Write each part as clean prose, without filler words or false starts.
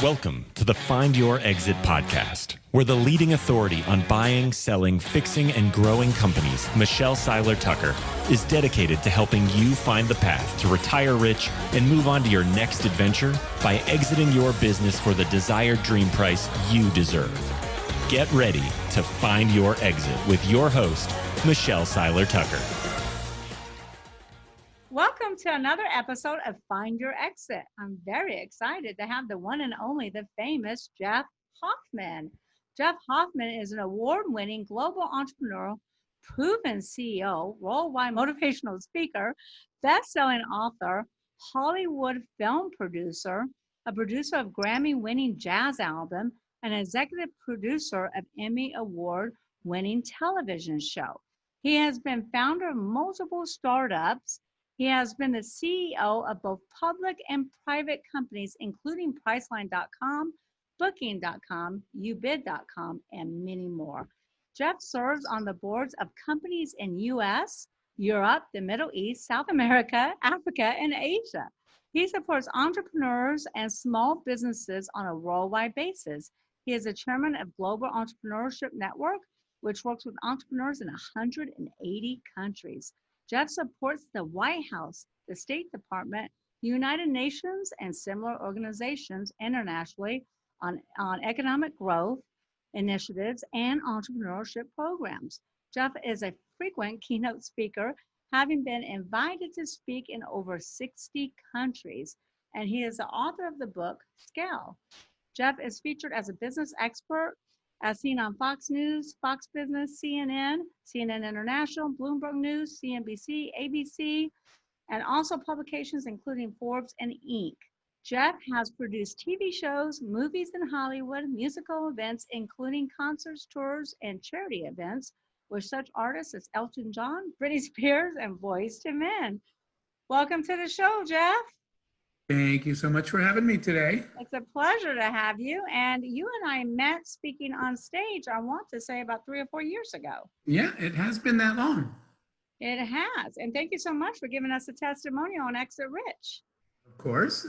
Welcome to the Find Your Exit podcast, where the leading authority on buying, selling, fixing, and growing companies, Michelle Seiler Tucker, is dedicated to helping you find the path to retire rich and move on to your next adventure by exiting your business for the desired dream price you deserve. Get ready to find your exit with your host, Michelle Seiler Tucker. Welcome to another episode of Find Your Exit. I'm very excited to have the one and only, the famous Jeff Hoffman. Jeff Hoffman is an award-winning global entrepreneur, proven CEO, worldwide motivational speaker, best-selling author, Hollywood film producer, a producer of Grammy-winning jazz album, and executive producer of Emmy Award-winning television show. He has been founder of multiple startups. He has been the CEO of both public and private companies, including priceline.com, booking.com, ubid.com, and many more. Jeff serves on the boards of companies in US, Europe, the Middle East, South America, Africa, and Asia. He supports entrepreneurs and small businesses on a worldwide basis. He is the chairman of Global Entrepreneurship Network, which works with entrepreneurs in 180 countries. Jeff supports the White House, the State Department, the United Nations, and similar organizations internationally on economic growth initiatives and entrepreneurship programs. Jeff is a frequent keynote speaker, having been invited to speak in over 60 countries, and he is the author of the book, Scale. Jeff is featured as a business expert as seen on Fox News, Fox Business, CNN, CNN International, Bloomberg News, CNBC, ABC, and also publications including Forbes and Inc. Jeff has produced TV shows, movies in Hollywood, musical events, including concerts, tours, and charity events with such artists as Elton John, Britney Spears, and Boyz II Men. Welcome to the show, Jeff. Thank you so much for having me today. It's a pleasure to have you. And you and I met speaking on stage, I want to say about 3 or 4 years ago. Yeah, it has been that long. It has. And thank you so much for giving us a testimonial on Exit Rich. Of course.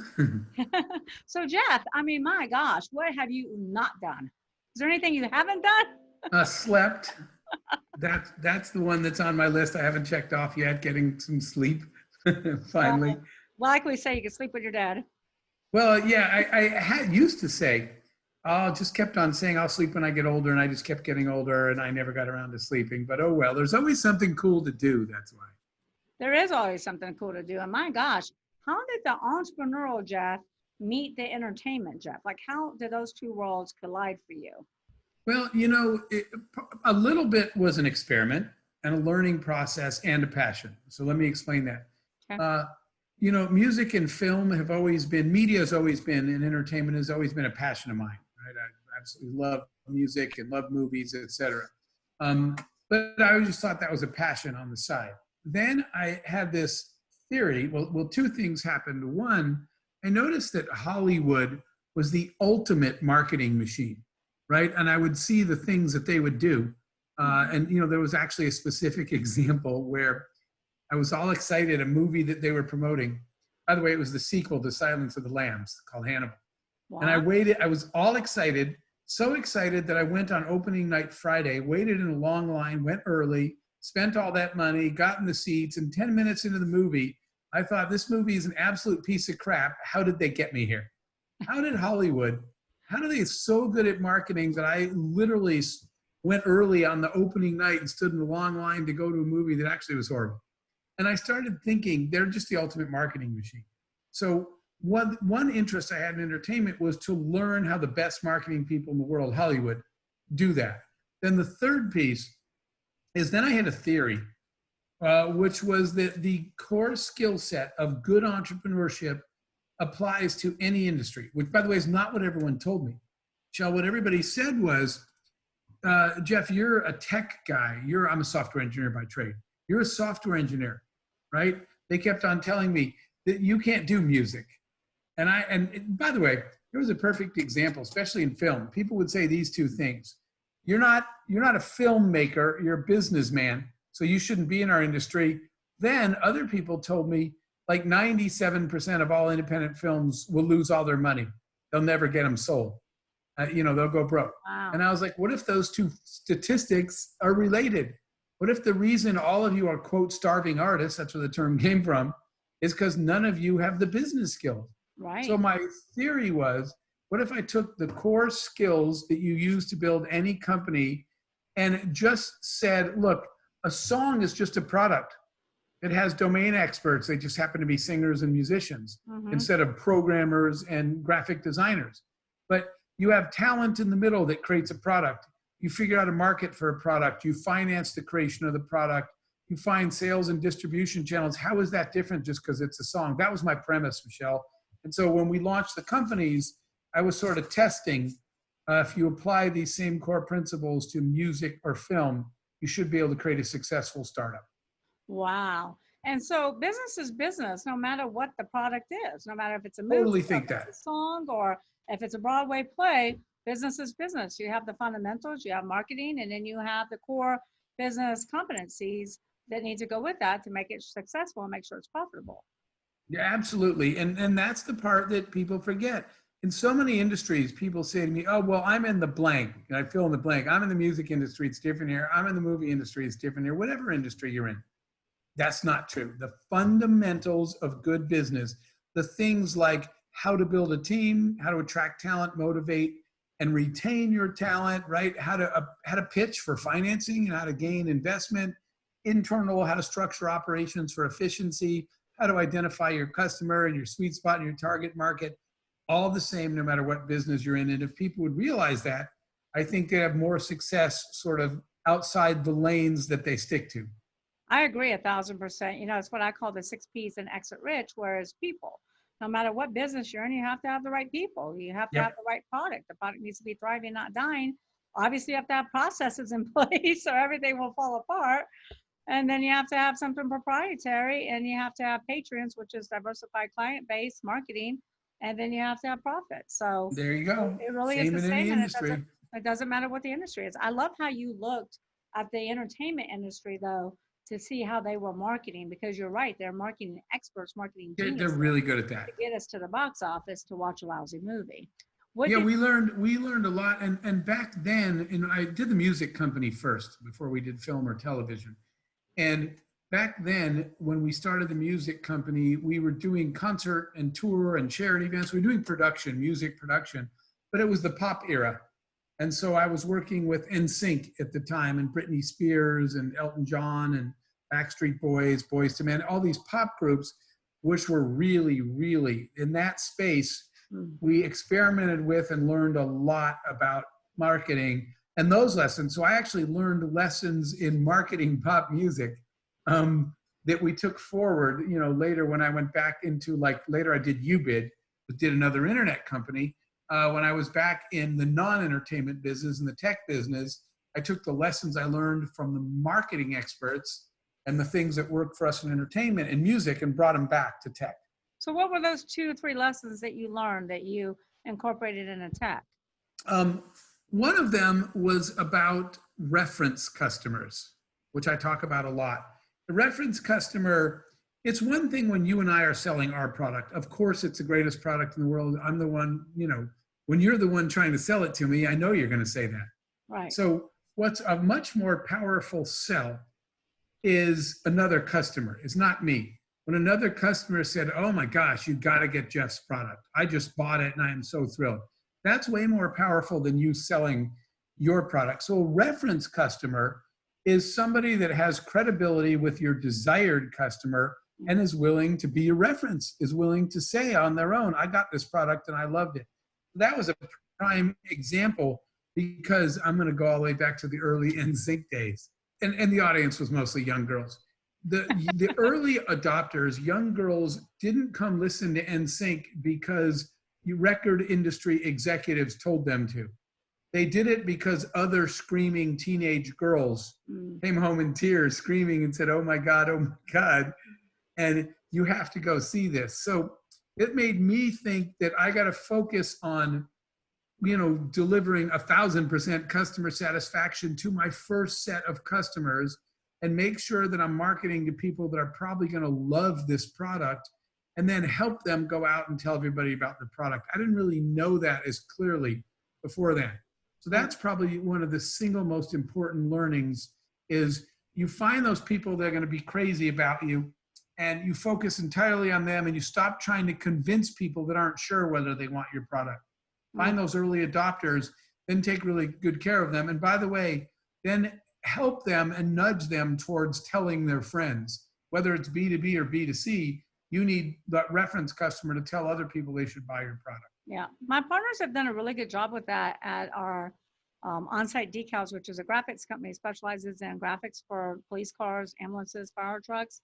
So Jeff, I mean, my gosh, what have you not done? Is there anything you haven't done? Slept. That's the one that's on my list. I haven't checked off yet, getting some sleep finally. Well, like we say, you can sleep with your dad. Well, yeah, I used to say, just kept on saying I'll sleep when I get older, and I just kept getting older, and I never got around to sleeping. But oh well, there's always something cool to do, that's why. There is always something cool to do. And my gosh, how did the entrepreneurial Jeff meet the entertainment Jeff? Like, how did those two worlds collide for you? Well, you know, a little bit was an experiment and a learning process and a passion. So let me explain that. Okay. You know, music and film have always been, media has always been, and entertainment has always been a passion of mine, right? I absolutely love music and love movies, etc. But I always thought that was a passion on the side. Then I had this theory, well, two things happened. One, I noticed that Hollywood was the ultimate marketing machine, right? And I would see the things that they would do. And, you know, there was actually a specific example where I was all excited, a movie that they were promoting. By the way, it was the sequel to Silence of the Lambs called Hannibal. Wow. And I waited, I was all excited, so excited that I went on opening night Friday, waited in a long line, went early, spent all that money, got in the seats, and 10 minutes into the movie, I thought this movie is an absolute piece of crap. How did they get me here? How did Hollywood, how are they so good at marketing that I literally went early on the opening night and stood in a long line to go to a movie that actually was horrible? And I started thinking they're just the ultimate marketing machine. So one interest I had in entertainment was to learn how the best marketing people in the world, Hollywood, do that. Then the third piece is then I had a theory, which was that the core skill set of good entrepreneurship applies to any industry, which, by the way, is not what everyone told me. Michelle, what everybody said was, Jeff, you're a tech guy. I'm a software engineer by trade. You're a software engineer, right? They kept on telling me that you can't do music. And by the way, there was a perfect example, especially in film. People would say these two things. You're not a filmmaker, you're a businessman, so you shouldn't be in our industry. Then other people told me like 97% of all independent films will lose all their money. they'll never get them sold. They'll go broke. Wow. And I was like, what if those two statistics are related? What if the reason all of you are, quote, starving artists, that's where the term came from, is because none of you have the business skills. Right. So my theory was, what if I took the core skills that you use to build any company and just said, look, a song is just a product. It has domain experts. They just happen to be singers and musicians instead of programmers and graphic designers. But you have talent in the middle that creates a product. You figure out a market for a product. You finance the creation of the product. You find sales and distribution channels. How is that different just because it's a song? That was my premise, Michelle. And so when we launched the companies, I was sort of testing, if you apply these same core principles to music or film, you should be able to create a successful startup. Wow. And so business is business, no matter what the product is, no matter if it's a movie, Totally think or that. it's a song, or if it's a Broadway play, business is business. You have the fundamentals, you have marketing, and then you have the core business competencies that need to go with that to make it successful and make sure it's profitable. Yeah, absolutely. And that's the part that people forget. In so many industries, people say to me, oh, well, I'm in the blank. And I fill in the blank. I'm in the music industry. It's different here. I'm in the movie industry. It's different here. Whatever industry you're in. That's not true. The fundamentals of good business, the things like how to build a team, how to attract talent, motivate, and retain your talent, right? How to pitch for financing and how to gain investment, internal, how to structure operations for efficiency, how to identify your customer and your sweet spot and your target market, all the same no matter what business you're in. And if people would realize that, I think they have more success sort of outside the lanes that they stick to. I agree 1,000%. It's what I call the 6 P's in Exit Rich, whereas people, no matter what business you're in, you have to have the right people. You have to have the right product. The product needs to be thriving, not dying. Obviously, you have to have processes in place or everything will fall apart. And then you have to have something proprietary, and you have to have patrons, which is diversified client base, marketing, and then you have to have profit. So there you go. It really Same is the in any same, and industry. it doesn't matter what the industry is. I love how you looked at the entertainment industry, though, to see how they were marketing, because you're right, they're marketing experts, marketing geniuses. They're really good at that. To get us to the box office to watch a lousy movie. We learned a lot. And back then, I did the music company first before we did film or television. And back then, when we started the music company, we were doing concert and tour and charity events. We were doing production, music production, but it was the pop era. And so I was working with NSYNC at the time, and Britney Spears and Elton John and Backstreet Boys, Boyz II Men, all these pop groups, which were really, really in that space. We experimented with and learned a lot about marketing and those lessons. So I actually learned lessons in marketing pop music that we took forward, later when I went back into later I did UBID, but did another internet company. When I was back in the non-entertainment business and the tech business, I took the lessons I learned from the marketing experts and the things that worked for us in entertainment and music and brought them back to tech. So what were those 2 or 3 lessons that you learned that you incorporated in a tech? One of them was about reference customers, which I talk about a lot. The reference customer, it's one thing when you and I are selling our product. Of course, it's the greatest product in the world. I'm the one, when you're the one trying to sell it to me, I know you're going to say that. Right. So what's a much more powerful sell is another customer. It's not me. When another customer said, oh my gosh, you got to get Jeff's product. I just bought it and I am so thrilled. That's way more powerful than you selling your product. So a reference customer is somebody that has credibility with your desired customer and is willing to be a reference, is willing to say on their own, I got this product and I loved it. That was a prime example because I'm going to go all the way back to the early NSYNC days. And the audience was mostly young girls. The early adopters, young girls, didn't come listen to NSYNC because record industry executives told them to. They did it because other screaming teenage girls came home in tears screaming and said, oh my God, and you have to go see this. So it made me think that I got to focus on, delivering 1,000% customer satisfaction to my first set of customers and make sure that I'm marketing to people that are probably going to love this product and then help them go out and tell everybody about the product. I didn't really know that as clearly before then. So that's probably one of the single most important learnings is you find those people that are going to be crazy about you, and you focus entirely on them, and you stop trying to convince people that aren't sure whether they want your product. Find those early adopters, then take really good care of them. And by the way, then help them and nudge them towards telling their friends, whether it's B2B or B2C, you need that reference customer to tell other people they should buy your product. Yeah, my partners have done a really good job with that at our On-Site Decals, which is a graphics company, specializes in graphics for police cars, ambulances, fire trucks.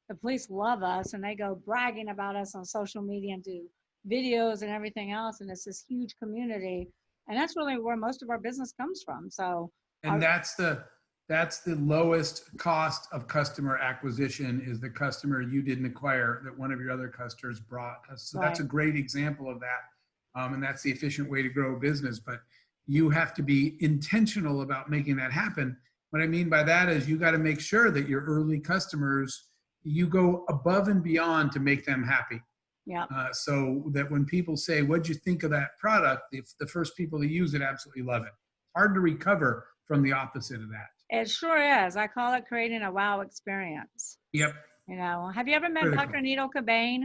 The police love us, and they go bragging about us on social media and do videos and everything else. And it's this huge community, and that's really where most of our business comes from. So, and that's the lowest cost of customer acquisition, is the customer you didn't acquire that one of your other customers brought us. So that's a great example of that. And that's the efficient way to grow a business. But you have to be intentional about making that happen. What I mean by that is you got to make sure that your early customers, you go above and beyond to make them happy. Yeah. So that when people say, what'd you think of that product? If the first people to use it absolutely love it. Hard to recover from the opposite of that. It sure is. I call it creating a wow experience. Yep. You know, have you ever met Dr. Nito Cobain,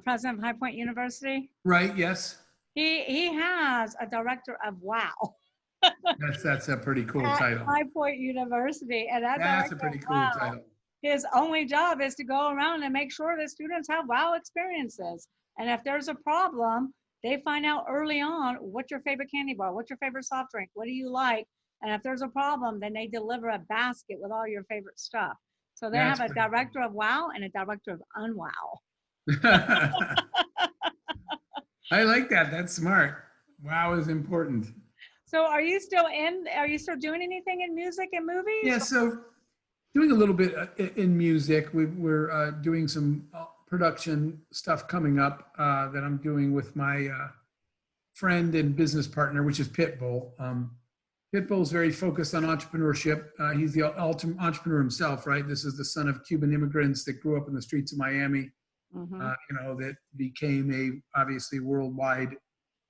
president of High Point University? Right, yes. He has a director of wow. That's a pretty cool title. High Point University. And that's a pretty cool title. His only job is to go around and make sure that students have wow experiences. And if there's a problem, they find out early on, what's your favorite candy bar? What's your favorite soft drink? What do you like? And if there's a problem, then they deliver a basket with all your favorite stuff. So they have a director of wow and a director of unwow. I like that. That's smart. Wow is important. So are you still doing anything in music and movies? Yeah, so doing a little bit in music. We're doing some production stuff coming up that I'm doing with my friend and business partner, which is Pitbull. Pitbull's very focused on entrepreneurship. He's the ultimate entrepreneur himself, right? This is the son of Cuban immigrants that grew up in the streets of Miami, that became obviously worldwide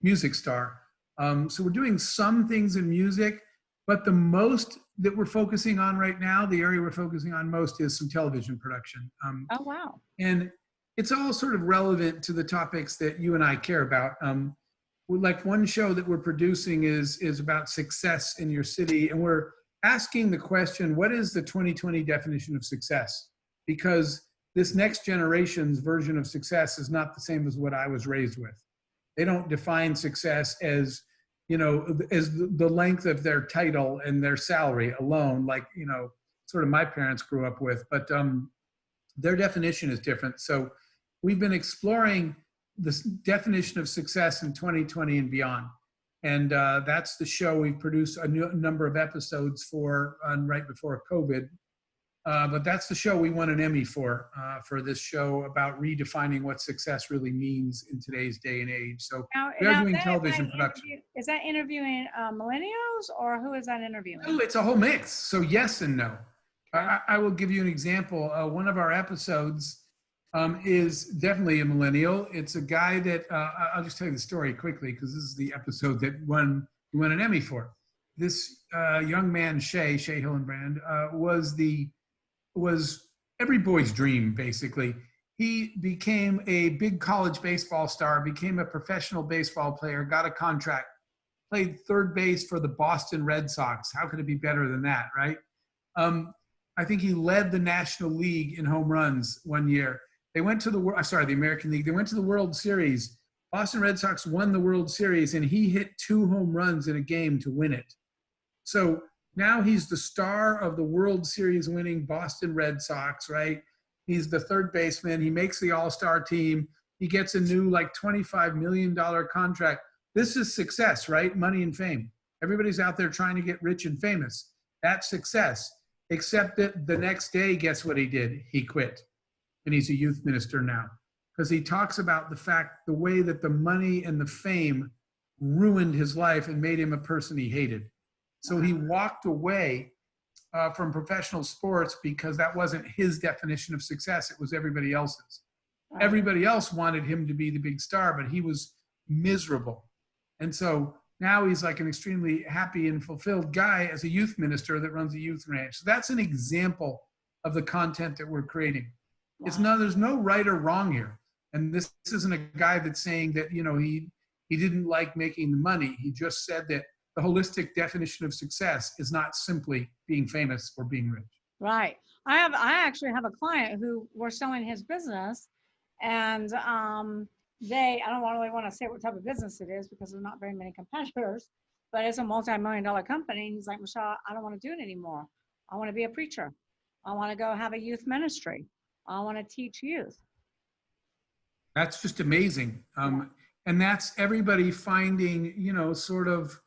music star. So we're doing some things in music, but the most that we're focusing on right now, the area we're focusing on most is some television production. Oh, wow. And it's all sort of relevant to the topics that you and I care about. Like one show that we're producing is about success in your city. And we're asking the question, what is the 2020 definition of success? Because this next generation's version of success is not the same as what I was raised with. They don't define success as, as the length of their title and their salary alone, like, sort of my parents grew up with, but their definition is different. So we've been exploring this definition of success in 2020 and beyond. And that's the show we've produced a number of episodes for right before COVID. But that's the show we won an Emmy for this show about redefining what success really means in today's day and age. So we're doing television production. Is that interviewing millennials, or who is that interviewing? Oh, it's a whole mix. So yes and no. Okay. I will give you an example. One of our episodes is definitely a millennial. It's a guy that, I'll just tell you the story quickly because this is the episode that we won an Emmy for. This young man, Shay Hillenbrand, was every boy's dream, basically. He became a big college baseball star, became a professional baseball player, got a contract, played third base for the Boston Red Sox. How could it be better than that, right? I think he led the National League in home runs one year. They went to the American League. They went to the World Series. Boston Red Sox won the World Series, and he hit 2 home runs in a game to win it. So now he's the star of the World Series winning Boston Red Sox, right? He's the third baseman. He makes the all-star team. He gets a new $25 million contract. This is success, right? Money and fame. Everybody's out there trying to get rich and famous. That's success. Except that the next day, guess what he did? He quit. And he's a youth minister now. Because he talks about the way that the money and the fame ruined his life and made him a person he hated. So he walked away from professional sports because that wasn't his definition of success. It was everybody else's. Right. Everybody else wanted him to be the big star, but he was miserable. And so now he's like an extremely happy and fulfilled guy as a youth minister that runs a youth ranch. So that's an example of the content that we're creating. Wow. There's no right or wrong here. And this isn't a guy that's saying that, he didn't like making the money. He just said that the holistic definition of success is not simply being famous or being rich. Right. I actually have a client who we're selling his business, and I don't really want to say what type of business it is because there's not very many competitors, but it's a multi-million-dollar company. And he's like, Michelle, I don't want to do it anymore. I want to be a preacher. I want to go have a youth ministry. I want to teach youth. That's just amazing. And that's everybody finding, sort of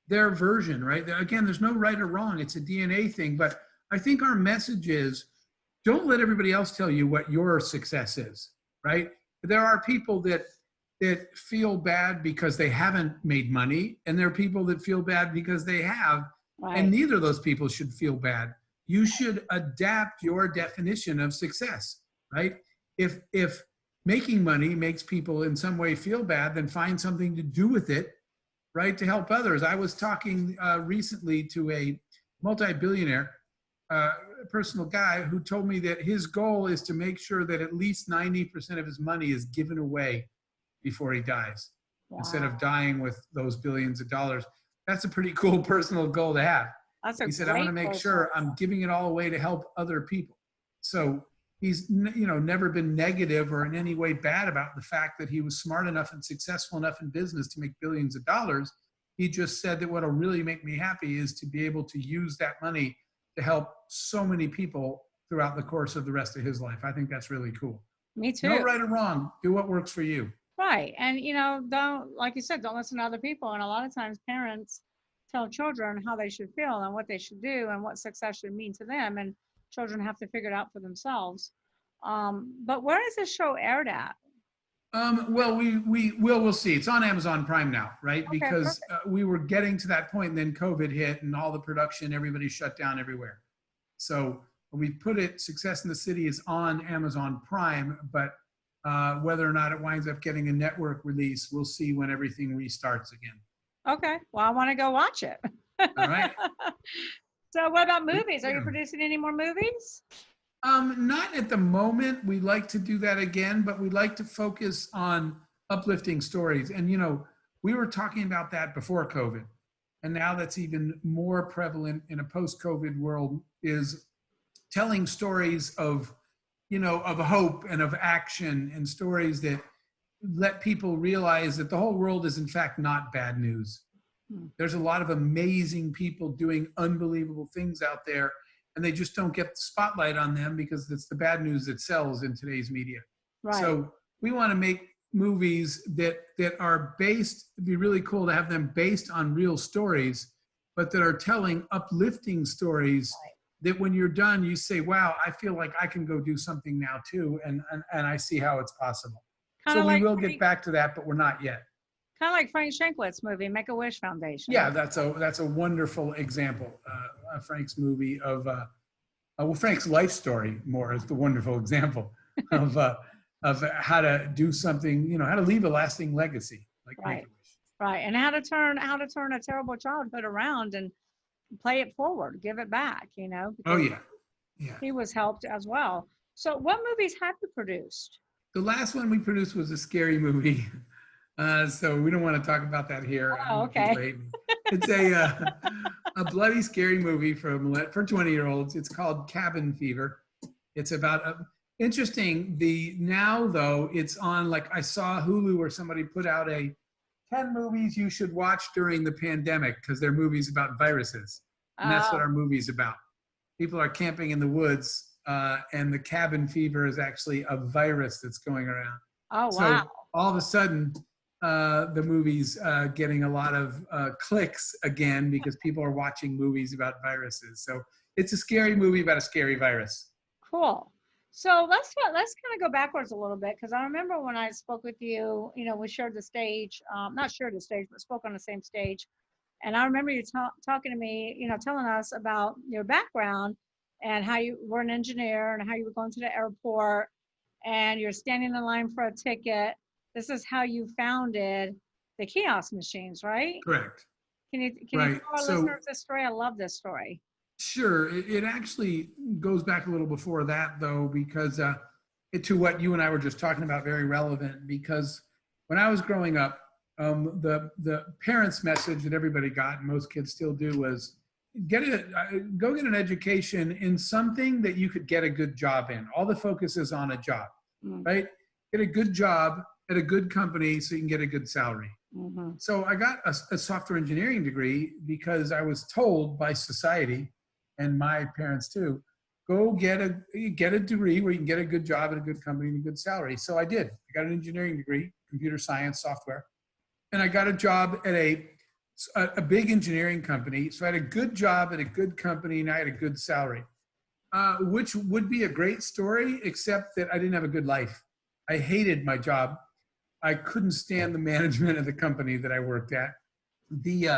their version, right? Again, there's no right or wrong. It's a DNA thing. But I think our message is, don't let everybody else tell you what your success is, right? There are people that feel bad because they haven't made money, and there are people that feel bad because they have, Right. and neither of those people should feel bad. You should adapt your definition of success, right? If making money makes people in some way feel bad, then find something to do with it, right, to help others. I was talking recently to a multi-billionaire personal guy who told me that his goal is to make sure that at least 90% of his money is given away before he dies, instead of dying with those billions of dollars. That's a pretty cool personal goal to have. He said, I want to make sure I'm giving it all away to help other people. So he's never been negative or in any way bad about the fact that he was smart enough and successful enough in business to make billions of dollars. He just said that what'll really make me happy is to be able to use that money to help so many people throughout the course of the rest of his life. I think that's really cool. Me too. No right or wrong. Do what works for you. Right. And, don't, like you said, don't listen to other people. And a lot of times parents tell children how they should feel and what they should do and what success should mean to them. And children have to figure it out for themselves. But where is this show aired at? Well, we'll see. It's on Amazon Prime now, right? Okay, because we were getting to that point, and then COVID hit, and all the production, everybody shut down everywhere. So we put it. Success in the City is on Amazon Prime, but whether or not it winds up getting a network release, we'll see when everything restarts again. Okay. Well, I want to go watch it. All right. So, what about movies? Are you producing any more movies? Not at the moment. We'd like to do that again, but we'd like to focus on uplifting stories. And, we were talking about that before COVID. And now that's even more prevalent in a post-COVID world, is telling stories of hope and of action, and stories that let people realize that the whole world is in fact not bad news. There's a lot of amazing people doing unbelievable things out there, and they just don't get the spotlight on them because it's the bad news that sells in today's media. Right. So we want to make movies that are based, it'd be really cool to have them based on real stories, but that are telling uplifting stories that when you're done, you say, wow, I feel like I can go do something now too. And I see how it's possible. So we will get back to that, but we're not yet. Kind of like Frank Shankwit's movie, Make-A-Wish Foundation. Yeah, that's a wonderful example. Frank's movie of, Frank's life story more is the wonderful example of how to do something, how to leave a lasting legacy, like Make-A-Wish. Right, and how to turn a terrible childhood around and play it forward, give it back, Oh yeah. He was helped as well. So what movies have you produced? The last one we produced was a scary movie. So we don't want to talk about that here. Oh, okay. It's a bloody, scary movie for 20-year-olds. It's called Cabin Fever. It's about interesting. Now though, it's on, like, I saw Hulu where somebody put out 10 movies you should watch during the pandemic because they're movies about viruses. And that's what our movie's about. People are camping in the woods, and the cabin fever is actually a virus that's going around. Oh, wow. So all of a sudden, the movie's getting a lot of clicks again because people are watching movies about viruses. So it's a scary movie about a scary virus. Cool. So let's kind of go backwards a little bit, because I remember when I spoke with you, we shared the stage, not shared the stage, but spoke on the same stage. And I remember you talking to me, telling us about your background and how you were an engineer and how you were going to the airport. and you're standing in line for a ticket. This is how you founded the kiosk machines, right? Correct. Can you Right. tell our So listeners this story? I love this story. sure, it actually goes back a little before that though, because to what you and I were just talking about, very relevant. Because when I was growing up, the parents' message that everybody got, and most kids still do, was go get an education in something that you could get a good job in. All the focus is on a job, right? Get a good job at a good company so you can get a good salary. Mm-hmm. So I got a software engineering degree because I was told by society and my parents too, go get a degree where you can get a good job at a good company and a good salary. So I did. I got an engineering degree, computer science, software, and I got a job at a big engineering company. So I had a good job at a good company and I had a good salary, which would be a great story, except that I didn't have a good life. I hated my job. I couldn't stand the management of the company that I worked at. I'll give you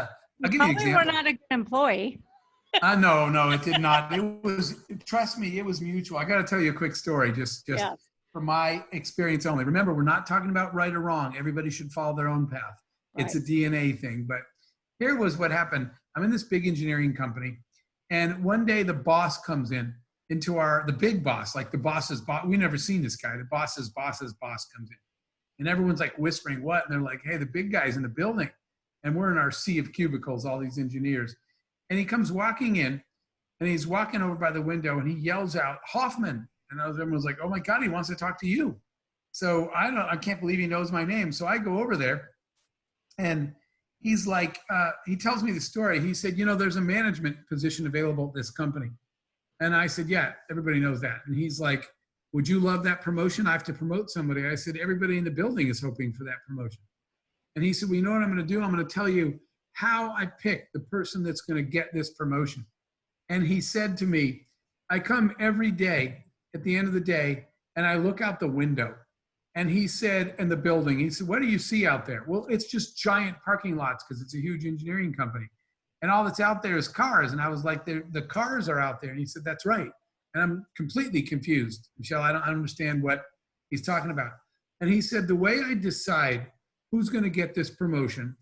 an example. We're not a good employee. No, it did not. Trust me, it was mutual. I got to tell you a quick story, just Yes. from my experience only. Remember, we're not talking about right or wrong. Everybody should follow their own path. Right. It's a DNA thing. But here was what happened. I'm in this big engineering company, and one day the boss comes into the big boss, like the boss's boss. We never seen this guy. The boss's boss comes in. And everyone's like whispering, what? And they're like, hey, the big guy's in the building. And we're in our sea of cubicles, all these engineers. And he comes walking in, and he's walking over by the window, and he yells out, Hoffman. And everyone was like, oh my God, he wants to talk to you. So I can't believe he knows my name. So I go over there, and he's like, he tells me the story. He said, there's a management position available at this company. And I said, yeah, everybody knows that. And he's like, would you love that promotion? I have to promote somebody. I said, everybody in the building is hoping for that promotion. And he said, well, you know what I'm going to do? I'm going to tell you how I pick the person that's going to get this promotion. And he said to me, I come every day at the end of the day, and I look out the window. And he said, in the building, he said, what do you see out there? Well, it's just giant parking lots because it's a huge engineering company. And all that's out there is cars. And I was like, the cars are out there. And he said, that's right. And I'm completely confused. Michelle, I don't understand what he's talking about. And he said, the way I decide who's going to get this promotion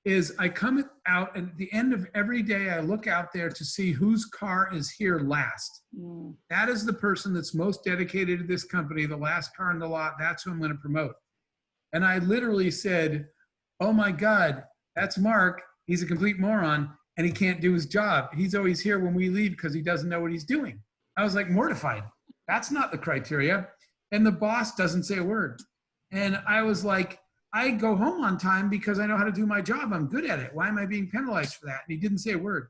is I come out, and at the end of every day, I look out there to see whose car is here last. That is the person that's most dedicated to this company, the last car in the lot. That's who I'm going to promote. And I literally said, oh my God, that's Mark. He's a complete moron, and he can't do his job. He's always here when we leave because he doesn't know what he's doing. I was like mortified. That's not the criteria. And the boss doesn't say a word. And I was like, I go home on time because I know how to do my job. I'm good at it. Why am I being penalized for that? And he didn't say a word.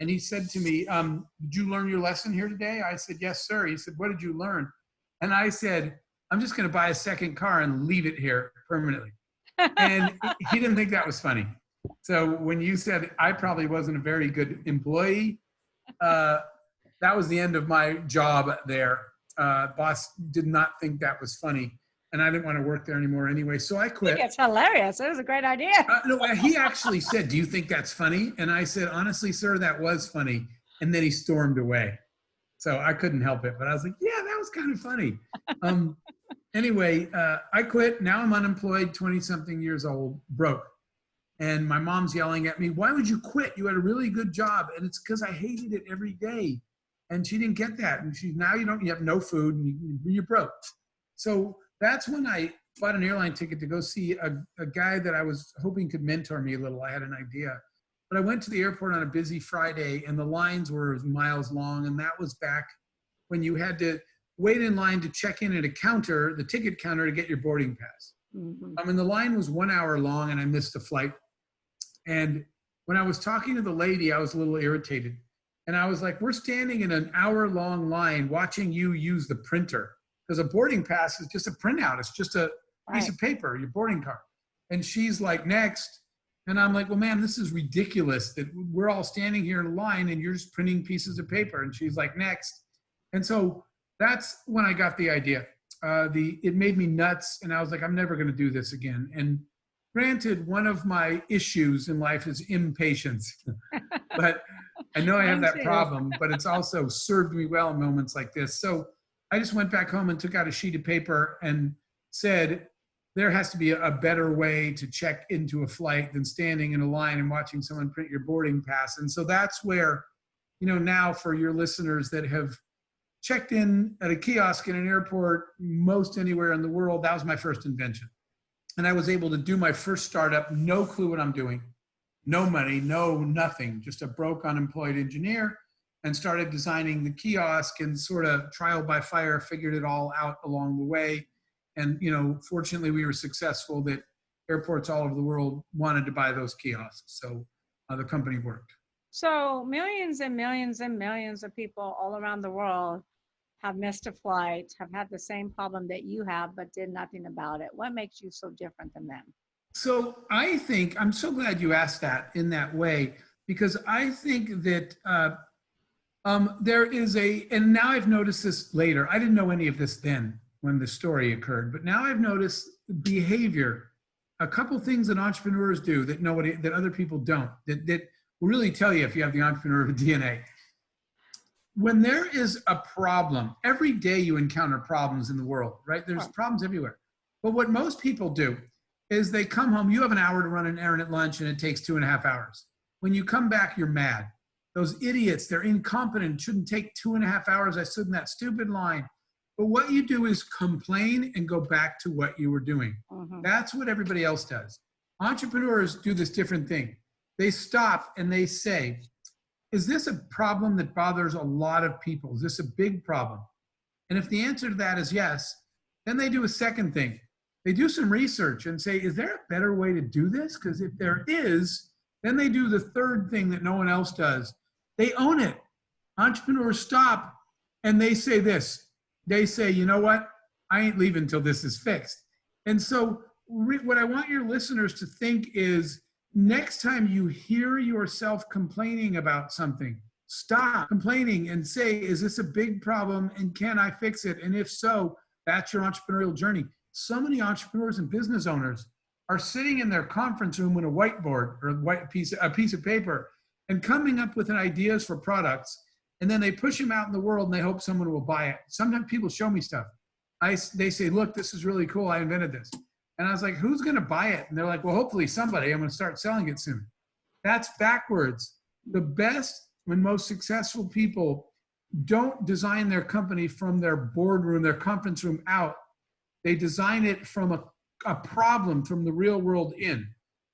And he said to me, did you learn your lesson here today? I said, yes, sir. He said, what did you learn? And I said, I'm just going to buy a second car and leave it here permanently. And he didn't think that was funny. So when you said I probably wasn't a very good employee, that was the end of my job there. Boss did not think that was funny, and I didn't want to work there anymore anyway. So I quit. It's hilarious. It was a great idea. No, he actually said, do you think that's funny? And I said, honestly, sir, that was funny. And then he stormed away. So I couldn't help it. But I was like, yeah, that was kind of funny. Anyway, I quit. Now I'm unemployed, 20-something years old, broke. And my mom's yelling at me, why would you quit? You had a really good job. And it's because I hated it every day. And she didn't get that. And now you have no food and you're broke. So that's when I bought an airline ticket to go see a guy that I was hoping could mentor me a little. I had an idea. But I went to the airport on a busy Friday, and the lines were miles long. And that was back when you had to wait in line to check in at a counter, the ticket counter, to get your boarding pass. Mm-hmm. And the line was 1 hour long, and I missed a flight. And when I was talking to the lady, I was a little irritated. And I was like, we're standing in an hour-long line watching you use the printer. Because a boarding pass is just a printout. It's just a piece of paper, your boarding card. And she's like, next. And I'm like, well, ma'am, this is ridiculous that we're all standing here in a line and you're just printing pieces of paper. And she's like, next. And so that's when I got the idea. It made me nuts. And I was like, I'm never going to do this again. And granted, one of my issues in life is impatience. But I know I have that problem, but it's also served me well in moments like this. So I just went back home and took out a sheet of paper and said, there has to be a better way to check into a flight than standing in a line and watching someone print your boarding pass. And so that's where, now for your listeners that have checked in at a kiosk in an airport, most anywhere in the world, that was my first invention. And I was able to do my first startup, no clue what I'm doing, no money, no nothing, just a broke unemployed engineer, and started designing the kiosk and sort of trial by fire, figured it all out along the way. And, fortunately we were successful that airports all over the world wanted to buy those kiosks. So the company worked. So millions and millions and millions of people all around the world have missed a flight, have had the same problem that you have, but did nothing about it. What makes you so different than them? So I think, I'm so glad you asked that in that way, because I think that there is and now I've noticed this later. I didn't know any of this then when the story occurred, but now I've noticed behavior, a couple things that entrepreneurs do that other people don't, that will really tell you if you have the entrepreneur DNA. When there is a problem, every day you encounter problems in the world, right? There's problems everywhere. But what most people do is they come home, you have an hour to run an errand at lunch and it takes 2.5 hours. When you come back, you're mad. Those idiots, they're incompetent, shouldn't take 2.5 hours. I stood in that stupid line. But what you do is complain and go back to what you were doing. Mm-hmm. That's what everybody else does. Entrepreneurs do this different thing. They stop and they say, is this a problem that bothers a lot of people? Is this a big problem? And if the answer to that is yes, then they do a second thing. They do some research and say, is there a better way to do this? Because if there is, then they do the third thing that no one else does. They own it. Entrepreneurs stop and they say this. They say, you know what? I ain't leaving until this is fixed. And so what I want your listeners to think is, next time you hear yourself complaining about something, stop complaining and say, is this a big problem and can I fix it? And if so, that's your entrepreneurial journey. So many entrepreneurs and business owners are sitting in their conference room with a whiteboard or a piece of paper and coming up with ideas for products. And then they push them out in the world and they hope someone will buy it. Sometimes people show me stuff. They say, look, this is really cool. I invented this. And I was like, who's going to buy it? And they're like, well, hopefully somebody. I'm going to start selling it soon. That's backwards. The best and most successful people don't design their company from their boardroom, their conference room out. They design it from a problem from the real world in.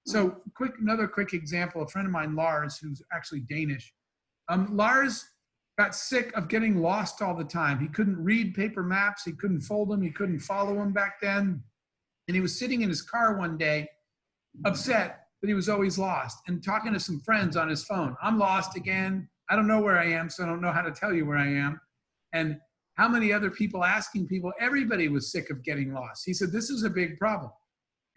So another quick example, a friend of mine, Lars, who's actually Danish. Lars got sick of getting lost all the time. He couldn't read paper maps. He couldn't fold them. He couldn't follow them back then. And he was sitting in his car one day, upset that he was always lost and talking to some friends on his phone. I'm lost again. I don't know where I am, so I don't know how to tell you where I am. And how many other people asking people, everybody was sick of getting lost. He said, this is a big problem.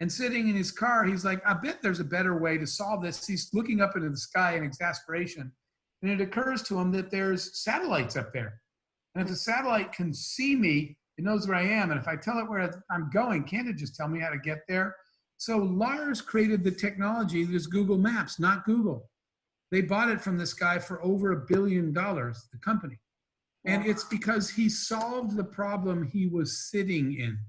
And sitting in his car, he's like, I bet there's a better way to solve this. He's looking up into the sky in exasperation. And it occurs to him that there's satellites up there. And if the satellite can see me, it knows where I am. And if I tell it where I'm going, can't it just tell me how to get there? So Lars created the technology. There's Google Maps, not Google. They bought it from this guy for over $1 billion, the company. And it's because he solved the problem he was sitting in.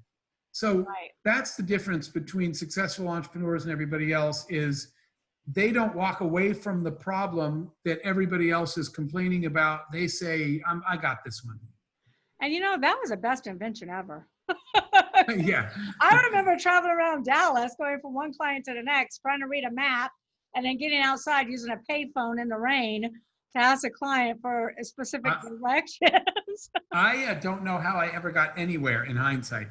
So that's the difference between successful entrepreneurs and everybody else, is they don't walk away from the problem that everybody else is complaining about. They say, I got this one. And that was the best invention ever. Yeah. I remember traveling around Dallas, going from one client to the next, trying to read a map, and then getting outside using a payphone in the rain to ask a client for a specific directions. I don't know how I ever got anywhere in hindsight.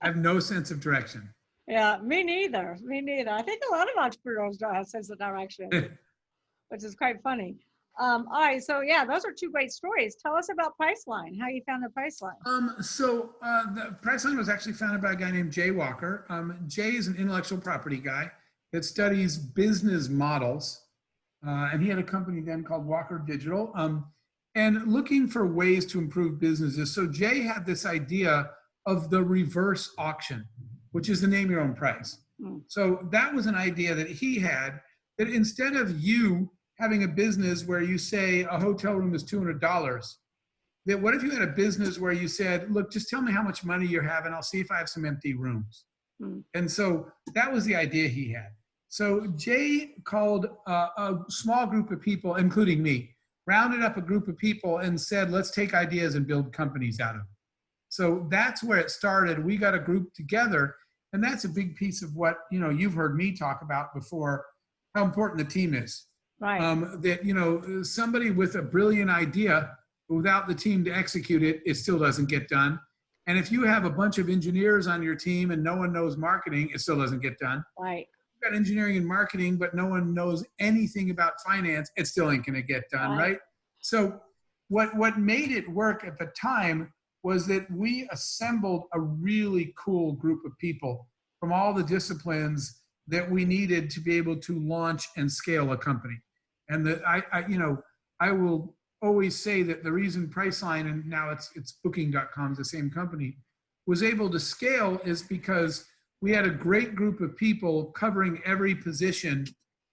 I have no sense of direction. Yeah, me neither. I think a lot of entrepreneurs don't have a sense of direction, which is quite funny. All right, so yeah, those are two great stories. Tell us about Priceline, how you found the Priceline. So the Priceline was actually founded by a guy named Jay Walker. Jay is an intellectual property guy that studies business models. And he had a company then called Walker Digital, and looking for ways to improve businesses. So Jay had this idea of the reverse auction, which is the name your own price. So that was an idea that he had, that instead of you having a business where you say a hotel room is $200, that what if you had a business where you said, look, just tell me how much money you have and I'll see if I have some empty rooms. And so that was the idea he had. So Jay called a small group of people, including me, rounded up a group of people and said, let's take ideas and build companies out of them. So that's where it started. We got a group together, and that's a big piece of what, you've heard me talk about before, how important the team is. Right. That, somebody with a brilliant idea, without the team to execute it, it still doesn't get done. And if you have a bunch of engineers on your team and no one knows marketing, it still doesn't get done. Right. You've got engineering and marketing, but no one knows anything about finance, it still ain't gonna get done, right? So what made it work at the time was that we assembled a really cool group of people from all the disciplines that we needed to be able to launch and scale a company. And that I will always say that the reason Priceline, and now it's Booking.com, is the same company, was able to scale is because we had a great group of people covering every position,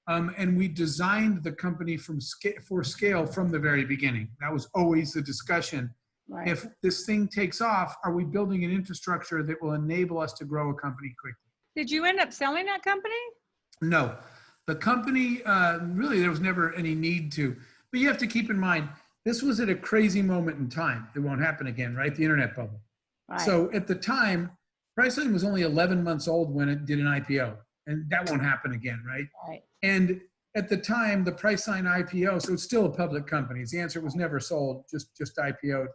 and we designed the company for scale from the very beginning. That was always the discussion. Right. If this thing takes off, are we building an infrastructure that will enable us to grow a company quickly? Did you end up selling that company? No. The company, really, there was never any need to. But you have to keep in mind, this was at a crazy moment in time. It won't happen again, right? The internet bubble. Right. So at the time, Priceline was only 11 months old when it did an IPO. And that won't happen again, right? Right. And at the time, the Priceline IPO, so it's still a public company. The answer was never sold, just IPO'd.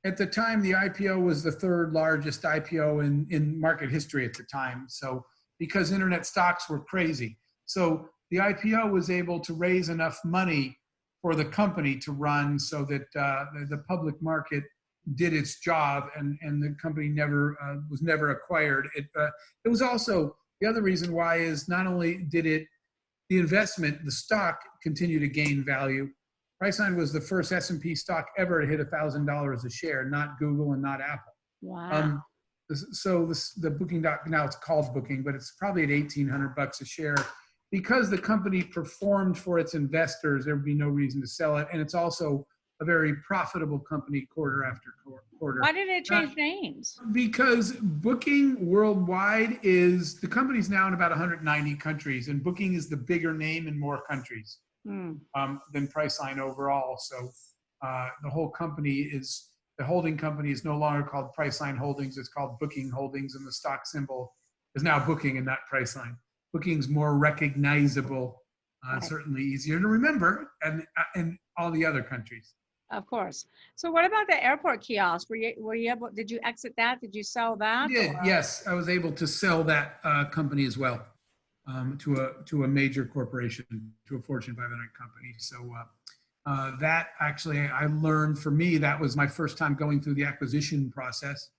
At the time, the IPO was the third largest IPO in market history at the time. So because internet stocks were crazy. So the IPO was able to raise enough money for the company to run so that the public market did its job, and the company was never acquired. It was also, the other reason why is not only did the investment, the stock, continue to gain value. Priceline was the first S&P stock ever to hit $1,000 a share, not Google and not Apple. Wow. So the Booking, now it's called Booking, but it's probably at $1,800 a share. Because the company performed for its investors, there would be no reason to sell it. And it's also a very profitable company quarter after quarter. Why did it change names? Because Booking worldwide the company's now in about 190 countries, and Booking is the bigger name in more countries than Priceline overall. So the whole company the holding company is no longer called Priceline Holdings, it's called Booking Holdings, and the stock symbol is now Booking and not Priceline. Booking's more recognizable, certainly easier to remember, and in all the other countries. Of course. So what about the airport kiosk? Were you able, did you exit that? Did you sell that? I did, yes. I was able to sell that company as well to a major corporation, to a Fortune 500 company. So that actually, I learned, for me, that was my first time going through the acquisition process,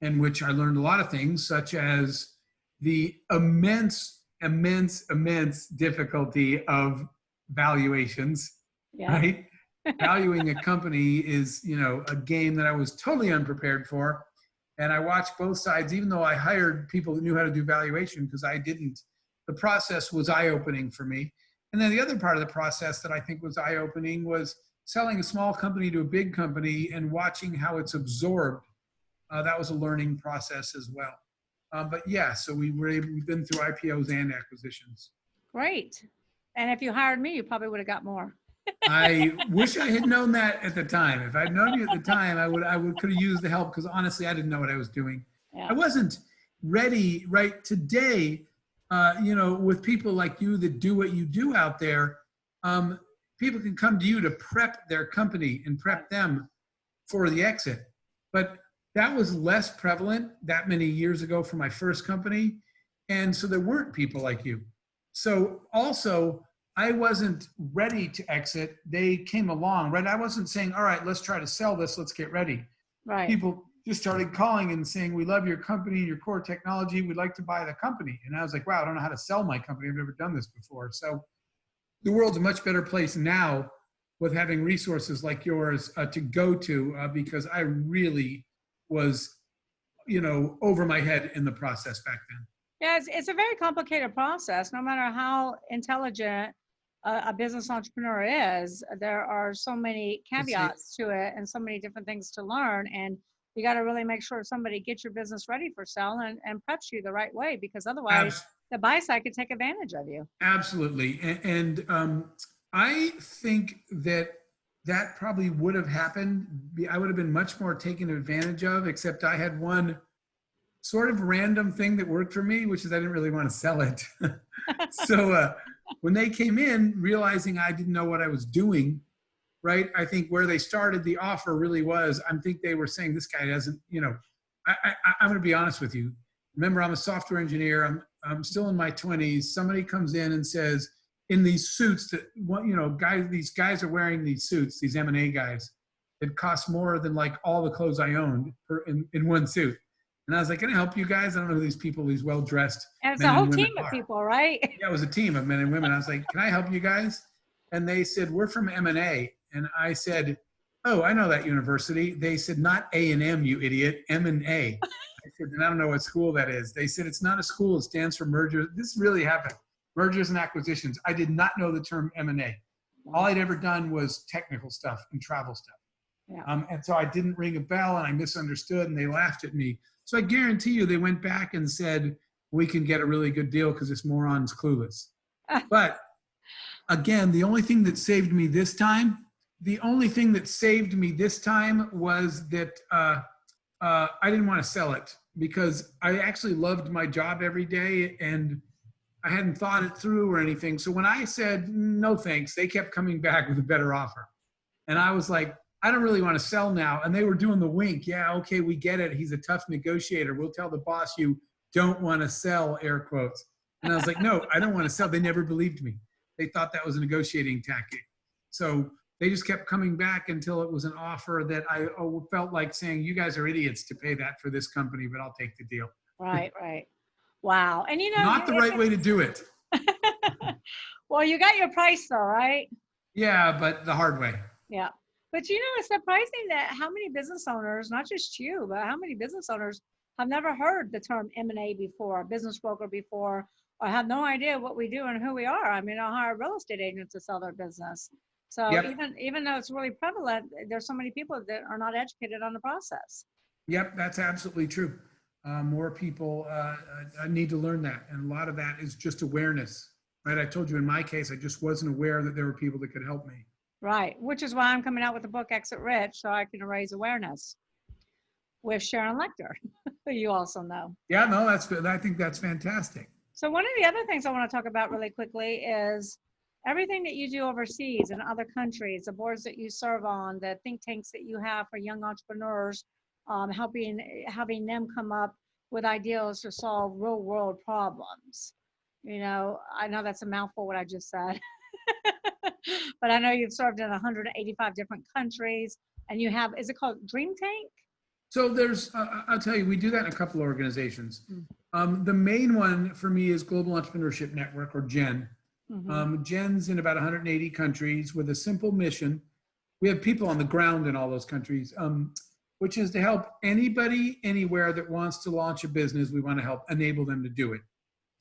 in which I learned a lot of things, such as the immense difficulty of valuations, right? Valuing a company is, a game that I was totally unprepared for. And I watched both sides, even though I hired people that knew how to do valuation, because I didn't. The process was eye-opening for me. And then the other part of the process that I think was eye-opening was selling a small company to a big company and watching how it's absorbed. That was a learning process as well. But yeah, so we've been through IPOs and acquisitions. Great. And if you hired me, you probably would have got more. I wish I had known that at the time. If I'd known you at the time, I could have used the help, because honestly, I didn't know what I was doing. Yeah. I wasn't ready right today. With people like you that do what you do out there, people can come to you to prep their company and prep them for the exit. But that was less prevalent that many years ago for my first company. And so there weren't people like you. So also, I wasn't ready to exit. They came along, right? I wasn't saying, all right, let's try to sell this. Let's get ready. Right. People just started calling and saying, we love your company and your core technology. We'd like to buy the company. And I was like, wow, I don't know how to sell my company. I've never done this before. So the world's a much better place now with having resources like yours to go to, because I really was, over my head in the process back then. Yeah, it's a very complicated process. No matter how intelligent a business entrepreneur is. There are so many It's a, caveats to it and so many different things to learn. And you got to really make sure somebody gets your business ready for sale and preps you the right way, because otherwise abs- the buy side could take advantage of you. absolutely. And I think that that probably would have happened. I would have been much more taken advantage of, except I had one sort of random thing that worked for me, which is I didn't really want to sell it. So when they came in, realizing I didn't know what I was doing, right? I think where they started the offer really was, I think they were saying, this guy doesn't, I'm going to be honest with you. Remember, I'm a software engineer. I'm still in my 20s. Somebody comes in and says, in these suits that, these guys are wearing these suits, these M&A guys, it costs more than like all the clothes I owned in one suit. And I was like, can I help you guys? I don't know who these people, these well-dressed And it's men a whole and women team of are. people, right? Yeah, it was a team of men and women. I was like, can I help you guys? And they said, we're from M&A. And I said, oh, I know that university. They said, not A&M, you idiot, M&A. I said, and I don't know what school that is. They said, it's not a school. It stands for mergers. This really happened. Mergers and acquisitions. I did not know the term M&A. All I'd ever done was technical stuff and travel stuff. Yeah. And so I didn't ring a bell, and I misunderstood, and they laughed at me. So I guarantee you they went back and said, we can get a really good deal because this moron's clueless. But again, the only thing that saved me this time was that I didn't want to sell it, because I actually loved my job every day, and I hadn't thought it through or anything. So when I said, no thanks, they kept coming back with a better offer. And I was like, I don't really want to sell now. And they were doing the wink. Yeah, okay, we get it. He's a tough negotiator. We'll tell the boss you don't want to sell, air quotes. And I was like, no, I don't want to sell. They never believed me. They thought that was a negotiating tactic. So they just kept coming back until it was an offer that I felt like saying, you guys are idiots to pay that for this company, but I'll take the deal. Right, right. Wow. And Not the right way to do it. Well, you got your price though, right? Yeah, but the hard way. Yeah. But it's surprising that how many business owners, not just you, but how many business owners have never heard the term M&A before, business broker before, or have no idea what we do and who we are. I mean, I'll hire real estate agents to sell their business. So Yep. even though it's really prevalent, there's so many people that are not educated on the process. Yep, that's absolutely true. More people need to learn that. And a lot of that is just awareness, right? I told you in my case, I just wasn't aware that there were people that could help me. Right, which is why I'm coming out with the book Exit Rich, so I can raise awareness with Sharon Lecter, who you also know. Yeah, no, that's good. I think that's fantastic. So one of the other things I want to talk about really quickly is everything that you do overseas in other countries, the boards that you serve on, the think tanks that you have for young entrepreneurs, having them come up with ideas to solve real world problems. I know that's a mouthful what I just said. But I know you've served in 185 different countries, and you have, is it called Dream Tank? So there's, I'll tell you, we do that in a couple of organizations. The main one for me is Global Entrepreneurship Network, or GEN. GEN's in about 180 countries with a simple mission. We have people on the ground in all those countries, which is to help anybody, anywhere that wants to launch a business. We want to help enable them to do it.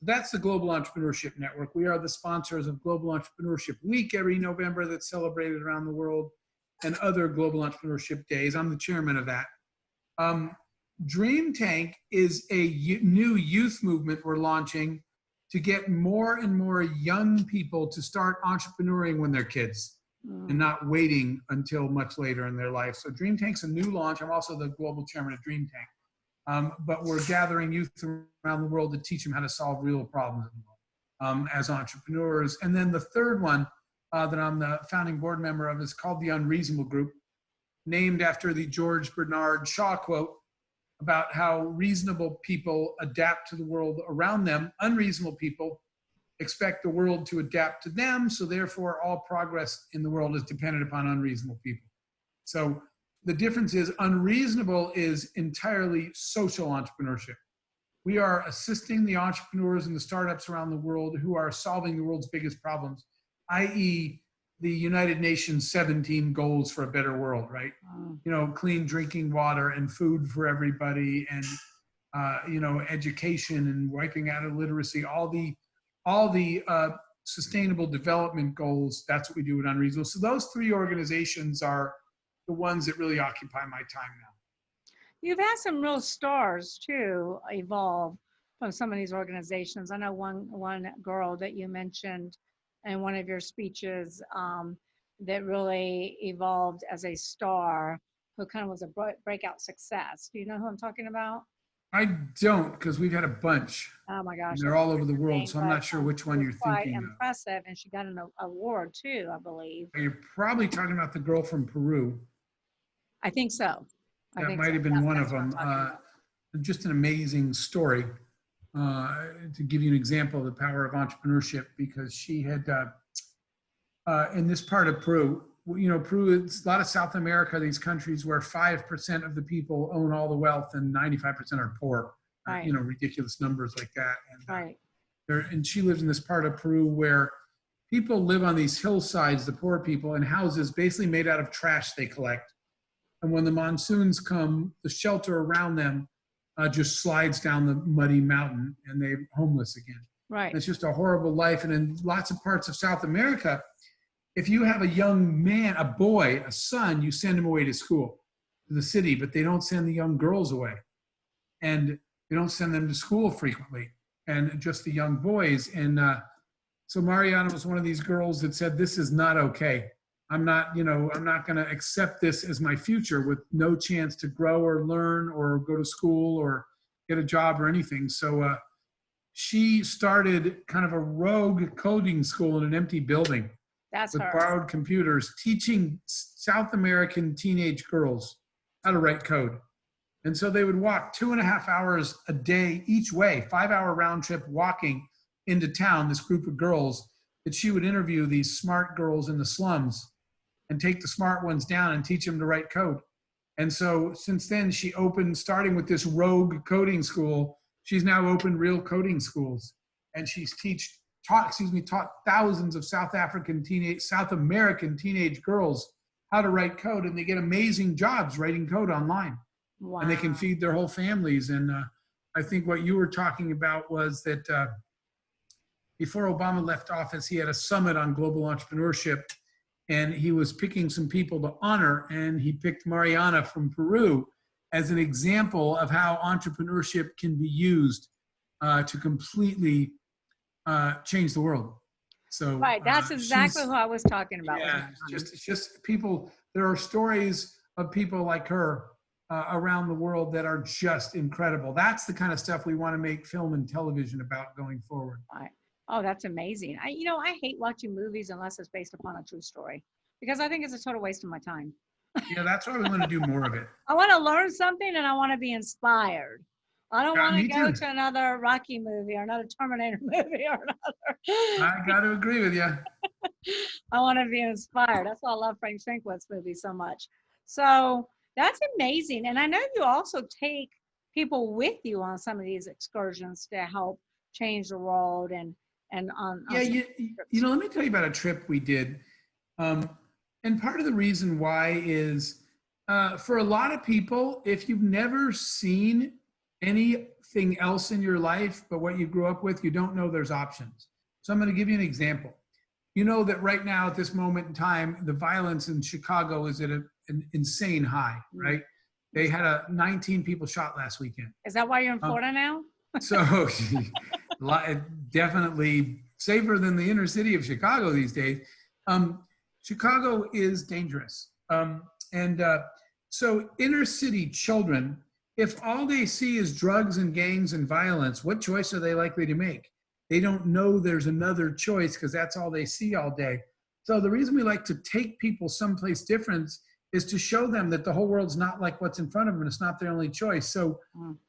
That's the Global Entrepreneurship Network. We are the sponsors of Global Entrepreneurship Week every November that's celebrated around the world, and other Global Entrepreneurship Days. I'm the chairman of that. Dream Tank is a new youth movement we're launching to get more and more young people to start entrepreneuring when they're kids and not waiting until much later in their life. So Dream Tank's a new launch. I'm also the global chairman of Dream Tank. But we're gathering youth around the world to teach them how to solve real problems in the world as entrepreneurs. And then the third one that I'm the founding board member of is called the Unreasonable Group, named after the George Bernard Shaw quote about how reasonable people adapt to the world around them. Unreasonable people expect the world to adapt to them, so therefore all progress in the world is dependent upon unreasonable people. So the difference is unreasonable is entirely social entrepreneurship. We are assisting the entrepreneurs and the startups around the world who are solving the world's biggest problems, i.e. the United Nations 17 goals for a better world, right? Clean drinking water and food for everybody, and education and wiping out illiteracy, all the sustainable development goals. That's what we do at Unreasonable. So those 3 organizations are the ones that really occupy my time now. You've had some real stars too evolve from some of these organizations. I know one girl that you mentioned in one of your speeches that really evolved as a star, who kind of was a breakout success. Do you know who I'm talking about? I don't, because we've had a bunch. Oh my gosh. And they're all over the world, so I'm not sure which one you're thinking of. Quite impressive, and she got an award too, I believe. You're probably talking about the girl from Peru. I think so. That might have been one of them. Just an amazing story. To give you an example of the power of entrepreneurship, because she had, in this part of Peru, Peru, it's a lot of South America, these countries where 5% of the people own all the wealth and 95% are poor. Right. Ridiculous numbers like that. And, right. And she lives in this part of Peru where people live on these hillsides, the poor people, in houses basically made out of trash they collect. And when the monsoons come, the shelter around them just slides down the muddy mountain, and they're homeless again. Right. And it's just a horrible life. And in lots of parts of South America, if you have a young man, a boy, a son, you send him away to school, to the city, but they don't send the young girls away. And they don't send them to school frequently, and just the young boys. And so Mariana was one of these girls that said, this is not okay. I'm not going to accept this as my future with no chance to grow or learn or go to school or get a job or anything. So she started kind of a rogue coding school in an empty building. That's with her. Borrowed computers, teaching South American teenage girls how to write code. And so they would walk 2.5 hours a day each way, 5-hour round trip walking into town, this group of girls, that she would interview these smart girls in the slums and take the smart ones down and teach them to write code. And so since then, she opened, starting with this rogue coding school, she's now opened real coding schools. And she's taught thousands of South American teenage girls how to write code, and they get amazing jobs writing code online. Wow. And they can feed their whole families. And I think what you were talking about was that before Obama left office, he had a summit on global entrepreneurship, and he was picking some people to honor, and he picked Mariana from Peru as an example of how entrepreneurship can be used to completely change the world. So right, that's exactly who I was talking about. Yeah, it's just people. There are stories of people like her around the world that are just incredible. That's the kind of stuff we want to make film and television about going forward. Right. Oh, that's amazing. I hate watching movies unless it's based upon a true story, because I think it's a total waste of my time. Yeah, that's why we want to do more of it. I want to learn something, and I want to be inspired. I don't want to go too. to another Rocky movie or another Terminator movie or another. I got to agree with you. I want to be inspired. That's why I love Frank Shanklett's movies so much. So that's amazing. And I know you also take people with you on some of these excursions to help change the world and on. Yeah, let me tell you about a trip we did. And part of the reason why is for a lot of people, if you've never seen anything else in your life but what you grew up with, you don't know there's options. So I'm going to give you an example. You know that right now at this moment in time, the violence in Chicago is at an insane high, right? They had 19 people shot last weekend. Is that why you're in Florida now? So definitely safer than the inner city of Chicago these days. Chicago is dangerous. So inner city children, if all they see is drugs and gangs and violence, what choice are they likely to make? They don't know there's another choice because that's all they see all day. So the reason we like to take people someplace different is to show them that the whole world's not like what's in front of them, and it's not their only choice. So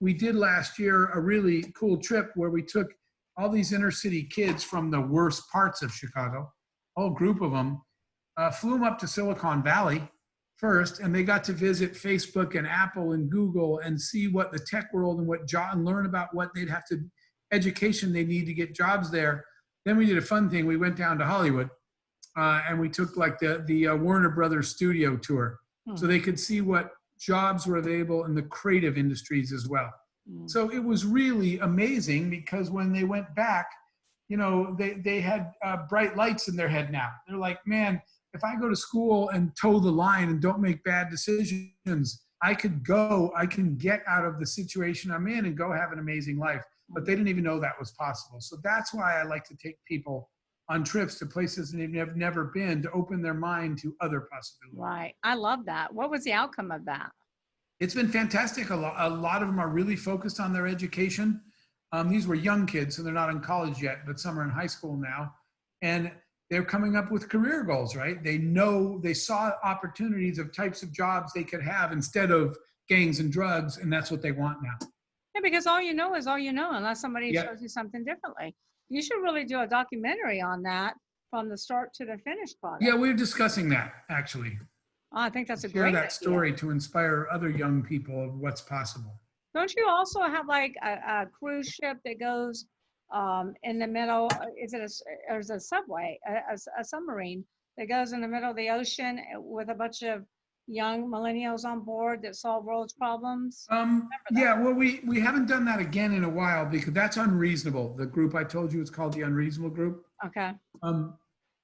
we did last year a really cool trip where we took all these inner city kids from the worst parts of Chicago, a whole group of them, flew them up to Silicon Valley first, and they got to visit Facebook and Apple and Google and see what the tech world and learn about what they'd have to, education they need to get jobs there. Then we did a fun thing. We went down to Hollywood and we took like the Warner Brothers studio tour so they could see what jobs were available in the creative industries as well. So it was really amazing because when they went back, you know, they had bright lights in their head now. They're like, man, if I go to school and toe the line and don't make bad decisions, I can get out of the situation I'm in and go have an amazing life. But they didn't even know that was possible. So that's why I like to take people on trips to places they've never been, to open their mind to other possibilities. Right. I love that. What was the outcome of that? It's been fantastic. A lot of them are really focused on their education. These were young kids, so they're not in college yet, but some are in high school now. And they're coming up with career goals, right? They saw opportunities of types of jobs they could have instead of gangs and drugs, and that's what they want now. Yeah, because all you know is all you know, unless somebody Yeah. shows you something differently. You should really do a documentary on that from the start to the finished product. Yeah, we're discussing that, actually. Oh, I think that's a Share great that idea. story to inspire other young people of what's possible. Don't you also have like a cruise ship that goes in the middle? There's a subway, a submarine that goes in the middle of the ocean with a bunch of young millennials on board that solve world's problems? Yeah, well, we haven't done that again in a while because that's Unreasonable. The group I told you is called the Unreasonable Group. Okay.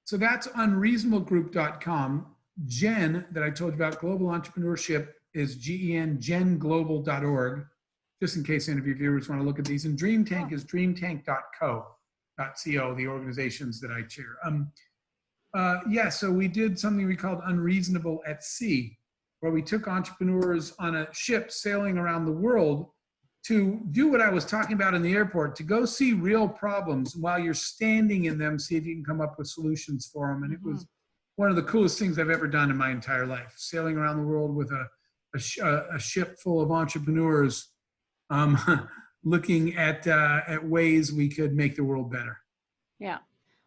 So that's unreasonablegroup.com. Jen, that I told you about, global entrepreneurship, is GEN, genglobal.org, just in case any of your viewers want to look at these. And Dream Tank is dreamtank.co, the organizations that I chair. Yeah, so we did something we called Unreasonable at Sea, where we took entrepreneurs on a ship sailing around the world to do what I was talking about in the airport, to go see real problems while you're standing in them, see if you can come up with solutions for them. And it was one of the coolest things I've ever done in my entire life, sailing around the world with a ship full of entrepreneurs, looking at ways we could make the world better. Yeah.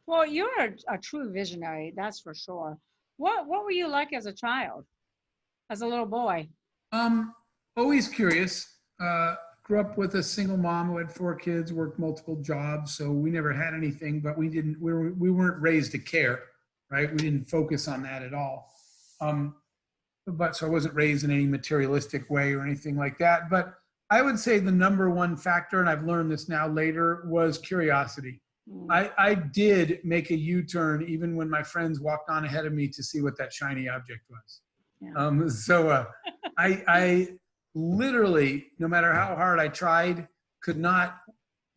Well, you're a true visionary, that's for sure. What were you like as a child, as a little boy? Always curious. Grew up with a single mom who had 4 kids, worked multiple jobs, so we never had anything, but we weren't raised to care, right? We didn't focus on that at all. But so I wasn't raised in any materialistic way or anything like that. But I would say the number one factor, and I've learned this now later, was curiosity. I did make a U-turn even when my friends walked on ahead of me to see what that shiny object was. Yeah. I literally, no matter how hard I tried, could not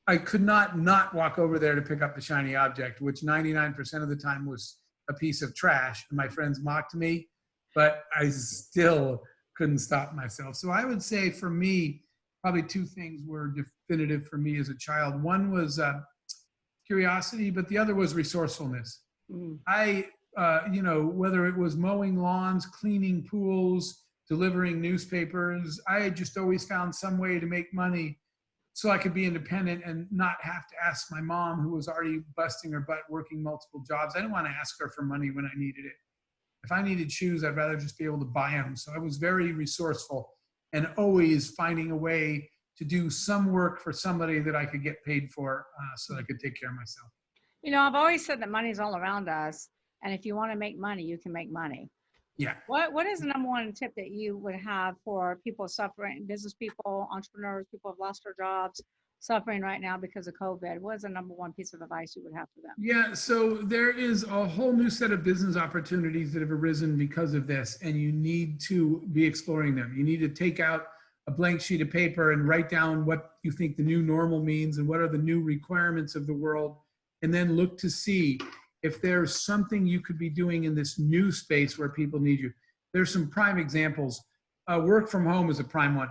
walk over there to pick up the shiny object, which 99% of the time was a piece of trash. And my friends mocked me, but I still couldn't stop myself. So I would say for me, probably 2 things were definitive for me as a child. One was curiosity, but the other was resourcefulness. I, whether it was mowing lawns, cleaning pools, delivering newspapers, I just always found some way to make money so I could be independent and not have to ask my mom, who was already busting her butt working multiple jobs. I didn't want to ask her for money when I needed it. If I needed shoes, I'd rather just be able to buy them. So I was very resourceful and always finding a way to do some work for somebody that I could get paid for so that I could take care of myself. You know, I've always said that money's all around us. And if you want to make money, you can make money. Yeah. What is the number one tip that you would have for people suffering, business people, entrepreneurs, people who have lost their jobs, suffering right now because of COVID? What is the number one piece of advice you would have for them? Yeah, so there is a whole new set of business opportunities that have arisen because of this, and you need to be exploring them. You need to take out a blank sheet of paper and write down what you think the new normal means and what are the new requirements of the world, and then look to see if there's something you could be doing in this new space where people need you. There's some prime examples. Work from home is a prime one.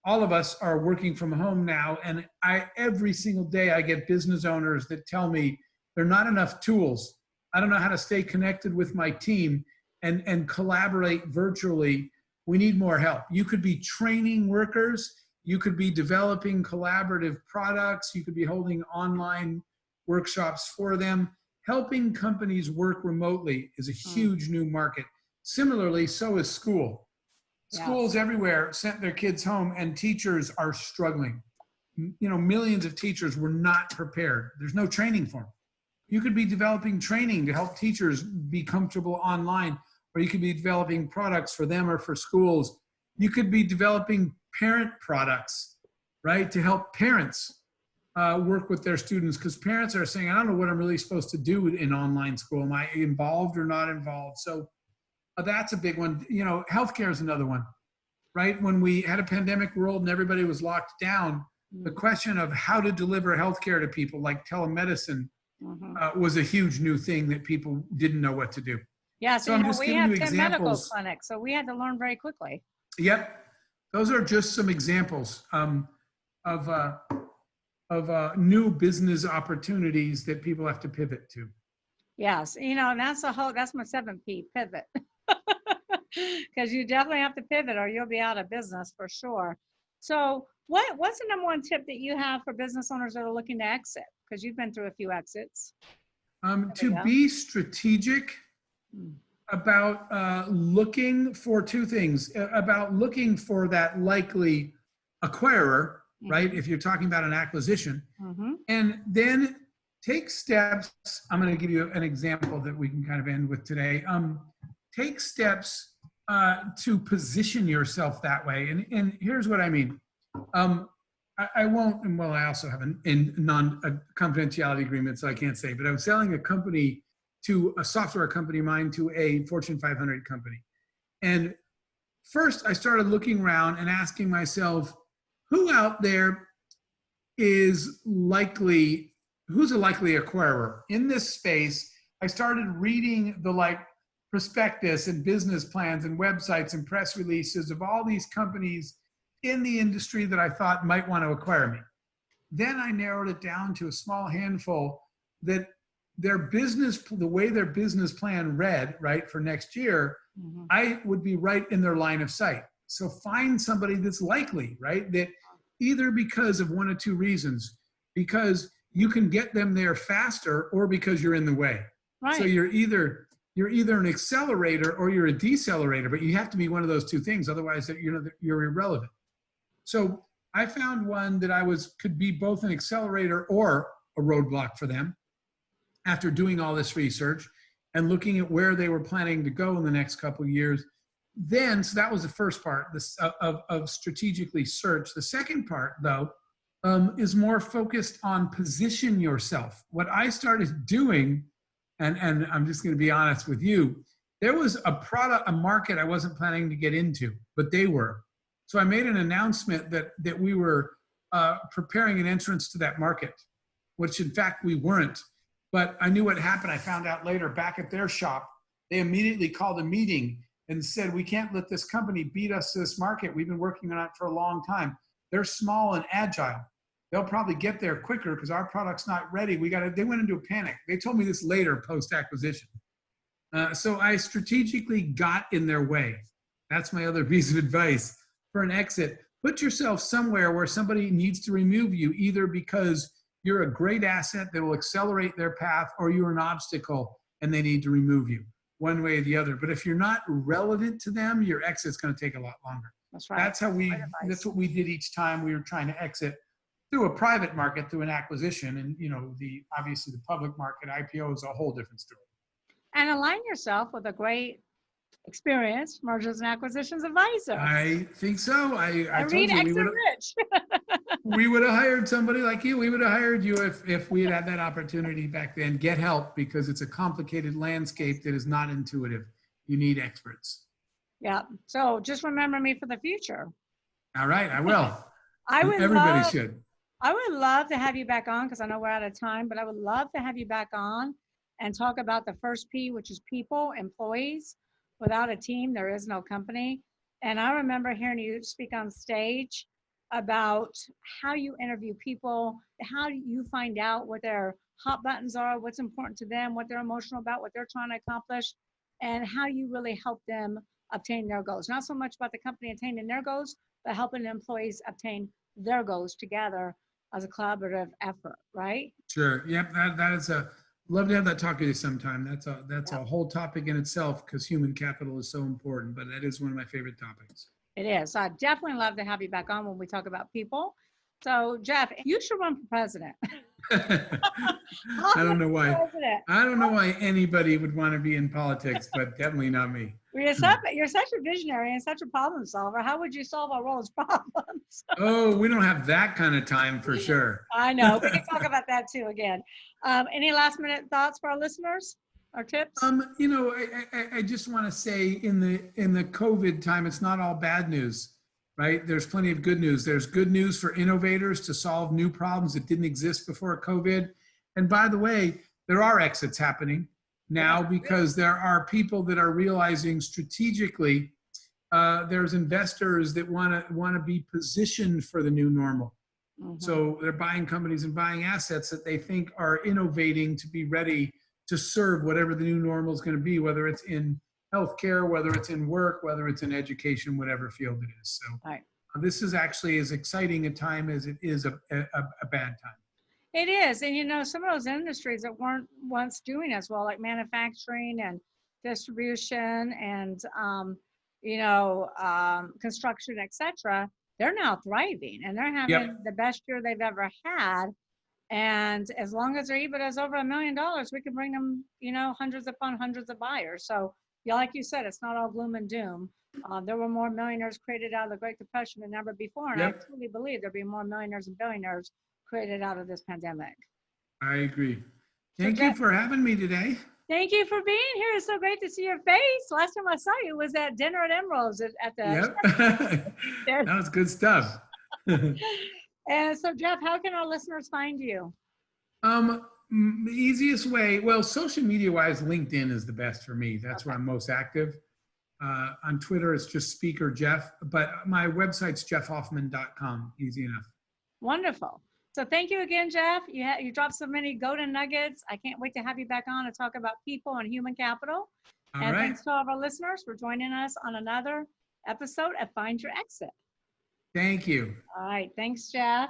All of us are working from home now, and every single day I get business owners that tell me there are not enough tools. I don't know how to stay connected with my team and collaborate virtually. We need more help. You could be training workers. You could be developing collaborative products. You could be holding online workshops for them. Helping companies work remotely is a huge new market. Similarly, so is school. Schools everywhere sent their kids home, and teachers are struggling. You know, millions of teachers were not prepared. There's no training for them. You could be developing training to help teachers be comfortable online, or you could be developing products for them or for schools. You could be developing parent products, right, to help parents work with their students, because parents are saying, I don't know what I'm really supposed to do in online school. Am I involved or not involved? So that's a big one. You know, healthcare is another one, right? When we had a pandemic world and everybody was locked down, the question of how to deliver healthcare to people, like telemedicine, was a huge new thing that people didn't know what to do. Yeah, So I'm just we giving have you 10 medical examples. clinics, so we had to learn very quickly. Yep. Those are just some examples of new business opportunities that people have to pivot to. Yes, and that's my 7P, pivot. Because you definitely have to pivot or you'll be out of business for sure. So what's the number one tip that you have for business owners that are looking to exit? Because you've been through a few exits. To be strategic about looking for two things, about looking for that likely acquirer, right? If you're talking about an acquisition, and then take steps. I'm going to give you an example that we can kind of end with today. Take steps to position yourself that way. And here's what I mean. I won't, well, I also have a confidentiality agreement, so I can't say, but I'm selling a software company of mine to a Fortune 500 company. And first I started looking around and asking myself, who out there who's a likely acquirer in this space? I started reading the prospectus and business plans and websites and press releases of all these companies in the industry that I thought might want to acquire me. Then I narrowed it down to a small handful that the way their business plan read, right, for next year, I would be right in their line of sight. So find somebody that's likely, right, that either because of one of two reasons, because you can get them there faster or because you're in the way. Right. So you're either an accelerator or you're a decelerator, but you have to be one of those two things. Otherwise, you're irrelevant. So I found one that could be both an accelerator or a roadblock for them after doing all this research and looking at where they were planning to go in the next couple of years. So that was the first part of strategically search. The second part, though, is more focused on position yourself. What I started doing, and I'm just going to be honest with you, there was a market I wasn't planning to get into, but they were. So I made an announcement that we were preparing an entrance to that market, which in fact we weren't. But I knew what happened. I found out later back at their shop, they immediately called a meeting and said, we can't let this company beat us to this market. We've been working on it for a long time. They're small and agile. They'll probably get there quicker because our product's not ready. They went into a panic. They told me this later post-acquisition. So I strategically got in their way. That's my other piece of advice for an exit. Put yourself somewhere where somebody needs to remove you, either because you're a great asset that will accelerate their path or you're an obstacle and they need to remove you, one way or the other. But if you're not relevant to them, your exit's going to take a lot longer. That's right. That's what we did each time we were trying to exit through a private market, through an acquisition. And, obviously the public market IPO is a whole different story. And align yourself with a great experienced mergers and acquisitions advisor. I think so. I told you we would have hired somebody like you. We would have hired you if we had that opportunity back then. Get help, because it's a complicated landscape that is not intuitive. You need experts. Yeah. So just remember me for the future. All right, I will. Everybody should. I would love to have you back on, because I know we're out of time, but I would love to have you back on and talk about the first P, which is people, employees. Without a team, there is no company. And I remember hearing you speak on stage about how you interview people, how you find out what their hot buttons are, what's important to them, what they're emotional about, what they're trying to accomplish, and how you really help them obtain their goals. Not so much about the company attaining their goals, but helping the employees obtain their goals together as a collaborative effort, right? Sure. Yep. That is love to have that talk with you sometime. That's a whole topic in itself, because human capital is so important, but that is one of my favorite topics. It is. So I'd definitely love to have you back on when we talk about people. So Jeff, you should run for president. I don't know why. I don't know why anybody would want to be in politics, but definitely not me. Well, you're such a visionary and such a problem solver. How would you solve our world's problems? Oh, we don't have that kind of time for sure. I know. We can talk about that too again. Any last minute thoughts for our listeners or tips? I just want to say in the COVID time, it's not all bad news, right? There's plenty of good news. There's good news for innovators to solve new problems that didn't exist before COVID. And by the way, there are exits happening now because there are people that are realizing strategically, there's investors that want to be positioned for the new normal. Mm-hmm. So they're buying companies and buying assets that they think are innovating to be ready to serve whatever the new normal is going to be, whether it's in healthcare, whether it's in work, whether it's in education, whatever field it is. So this is actually as exciting a time as it is a bad time. It is. And, some of those industries that weren't once doing as well, like manufacturing and distribution and, construction, etc., they're now thriving and they're having the best year they've ever had. And as long as their EBITDA is over $1 million, we can bring them, hundreds upon hundreds of buyers. So, like you said, it's not all gloom and doom. There were more millionaires created out of the Great Depression than ever before. And I truly believe there'll be more millionaires and billionaires created out of this pandemic. I agree. Thank you for having me today. Thank you for being here. It's so great to see your face. Last time I saw you was at dinner at Emerald's at the. That was good stuff. And so, Jeff, how can our listeners find you? The easiest way, social media wise, LinkedIn is the best for me. That's where I'm most active. On Twitter, it's just Speaker Jeff, but my website's jeffhoffman.com. Easy enough. Wonderful. So thank you again, Jeff. You dropped so many golden nuggets. I can't wait to have you back on to talk about people and human capital. Thanks to all of our listeners for joining us on another episode of Find Your Exit. Thank you. All right. Thanks, Jeff.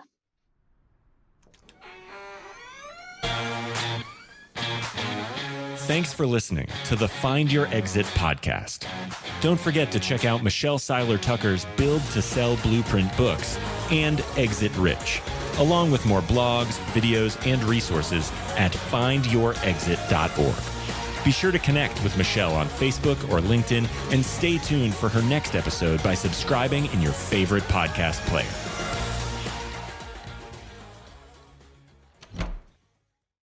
Thanks for listening to the Find Your Exit podcast. Don't forget to check out Michelle Seiler Tucker's Build to Sell Blueprint books and Exit Rich, along with more blogs, videos, and resources at findyourexit.org. Be sure to connect with Michelle on Facebook or LinkedIn and stay tuned for her next episode by subscribing in your favorite podcast player.